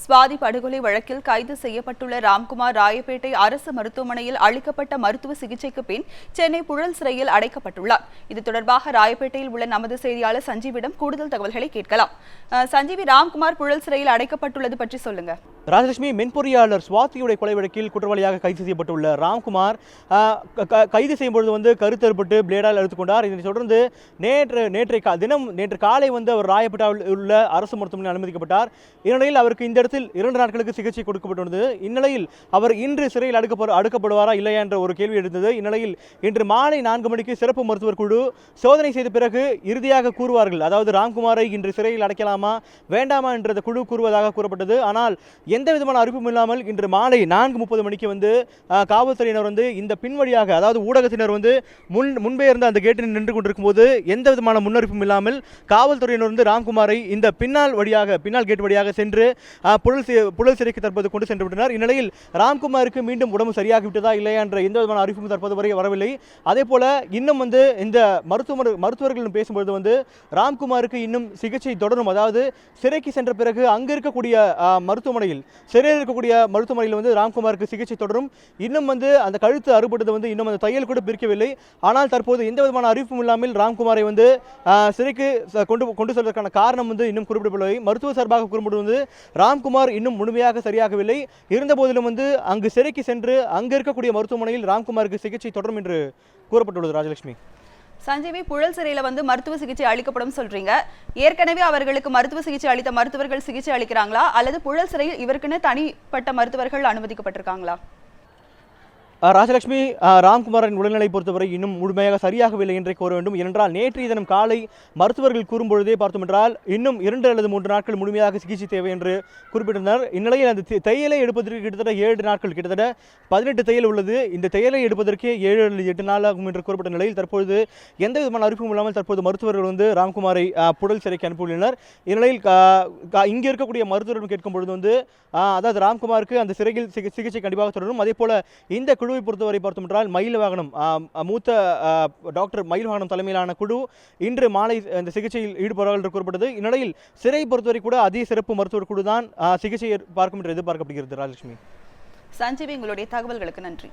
சுவாதி படுகொலை வழக்கில் கைது செய்யப்பட்டுள்ள ராம்குமார் ராயப்பேட்டை அரசு மருத்துவமனையில் அளிக்கப்பட்ட மருத்துவ சிகிச்சைக்கு பின் சென்னை புழல் சிறையில் அடைக்கப்பட்டுள்ளார். இது தொடர்பாக ராயப்பேட்டையில் உள்ள நமது செய்தியாளர் சஞ்சீவிடம் கூடுதல் தகவல்களை கேட்கலாம். சஞ்சீவி, ராம்குமார் புழல் சிறையில் அடைக்கப்பட்டுள்ளது பற்றி சொல்லுங்க. ராஜலட்சுமி, மென்பொறியாளர் சுவாதியுடைய கொலை வழக்கில் குற்றவாளியாக கைது செய்யப்பட்டுள்ள ராம்குமார் கைது செய்யும்பொழுது கருத்தறுப்பட்டு பிளேடால் எடுத்துக்கொண்டார். இதனைத் தொடர்ந்து நேற்று காலை அவர் ராயப்பேட்டாவில் உள்ள அரசு மருத்துவமனையில் அனுமதிக்கப்பட்டார். இந்நிலையில் அவருக்கு இந்த இடத்தில் 2 நாட்களுக்கு சிகிச்சை கொடுக்கப்பட்டுள்ளது. இந்நிலையில் அவர் இன்று சிறையில் அடுக்கப்படுவாரா இல்லையா என்ற ஒரு கேள்வி எழுந்தது. இந்நிலையில் இன்று மாலை 4 மணிக்கு சிறப்பு மருத்துவர் குழு சோதனை செய்த பிறகு இறுதியாக கூறுவார்கள். அதாவது ராம்குமாரை இன்று சிறையில் அடைக்கலாமா வேண்டாமா என்ற குழு கூறுவதாக கூறப்பட்டது. ஆனால் எந்த விதமான அறிவிப்பும் இல்லாமல் இன்று மாலை 4:30 மணிக்கு காவல்துறையினர் இந்த பின்வழியாக, அதாவது ஊடகத்தினர் முன்பே இருந்த அந்த கேட்டில் நின்று கொண்டிருக்கும் போது எந்த விதமான முன்னறிப்பும் இல்லாமல் காவல்துறையினர் ராம்குமாரை இந்த பின்னால் கேட் வழியாக சென்று புழல் சிறைக்கு தற்போது கொண்டு சென்று விட்டனர். இந்நிலையில் ராம்குமாருக்கு மீண்டும் உடம்பு சரியாகிவிட்டதா இல்லையா என்ற எந்த விதமான அறிவிப்பும் தற்போது வரை வரவில்லை. அதே போல இன்னும் இந்த மருத்துவர்கள் பேசும்போது ராம்குமாருக்கு இன்னும் சிகிச்சை தொடரும். அதாவது சிறைக்கு சென்ற பிறகு அங்கு இருக்கக்கூடிய சிறையில் இருக்கக்கூடிய மருத்துவமனையில் ராம்குமாருக்கு சிகிச்சை தொடரும். இன்னும் அந்த கழுத்து அறுபட்டது இன்னும் அந்த தையல் கூட பிரிக்கவில்லை. ஆனால் தற்போது எந்த விதமான அறிவிப்பும் இல்லாமல் ராம்குமாரை சிறைக்கு கொண்டு செல்வதற்கான காரணம் இன்னும் குறிப்பிடப்படவில்லை. மருத்துவ சார்பாக கூறப்படுவது ராம்குமார் இன்னும் முழுமையாக சரியாகவில்லை. இருந்த போதிலும் அங்கு சிறைக்கு சென்று அங்கு இருக்கக்கூடிய மருத்துவமனையில் ராம்குமாருக்கு சிகிச்சை தொடரும் என்று கூறப்பட்டுள்ளது. ராஜலட்சுமி, சஞ்சீவி, புழல் சிறையில மருத்துவ சிகிச்சை அளிக்கப்படும் சொல்றீங்க. ஏற்கனவே அவர்களுக்கு மருத்துவ சிகிச்சை அளித்த மருத்துவர்கள் சிகிச்சை அளிக்கிறாங்களா அல்லது புழல் சிறையில் இவருக்குன்னு தனிப்பட்ட மருத்துவர்கள் அனுமதிக்கப்பட்டிருக்காங்களா? ராஜலட்சுமி, ராம்குமாரின் உடல்நிலை பொறுத்தவரை இன்னும் முழுமையாக சரியாகவில்லை என்றே கூற வேண்டும். ஏனென்றால் நேற்றைய தினம் காலை மருத்துவர்கள் கூறும்பொழுதே பார்த்தோம் என்றால் இன்னும் 2 அல்லது 3 நாட்கள் முழுமையாக சிகிச்சை தேவை என்று குறிப்பிட்டனர். இந்நிலையில் அந்த தையலை எடுப்பதற்கு கிட்டத்தட்ட 7 நாட்கள், கிட்டத்தட்ட 18 தையல் உள்ளது. இந்த தையலை எடுப்பதற்கே 7 அல்லது 8 நாள் ஆகும் என்று கூறப்பட்ட நிலையில் தற்பொழுது எந்த விதமான அறிவிப்பும் இல்லாமல் தற்போது மருத்துவர்கள் ராம்குமாரை புழல் சிறைக்கு அனுப்பியுள்ளனர். இந்நிலையில் இங்கே இருக்கக்கூடிய மருத்துவர்கள் கேட்கும் பொழுது அதாவது ராம்குமாருக்கு அந்த சிறையில் சிகிச்சை கண்டிப்பாக தொடரும். அதே போல இந்த குழுவை பொறுத்தவரை பார்த்தோம் என்றால் மூத்த டாக்டர் மயில்வாகனம் தலைமையிலான குழு இன்று மாலை இந்த சிகிச்சையில் ஈடுபடுவார்கள் என்று கூறப்பட்டது. இந்நிலையில் சிறை பொறுத்தவரை கூட அதிக சிறப்பு மருத்துவர் குழு தான் சிகிச்சையை பார்க்கும் என்று எதிர்பார்க்கப்படுகிறது. ராஜலட்சுமி, சஞ்சீவி, உங்களுடைய தகவல்களுக்கு நன்றி.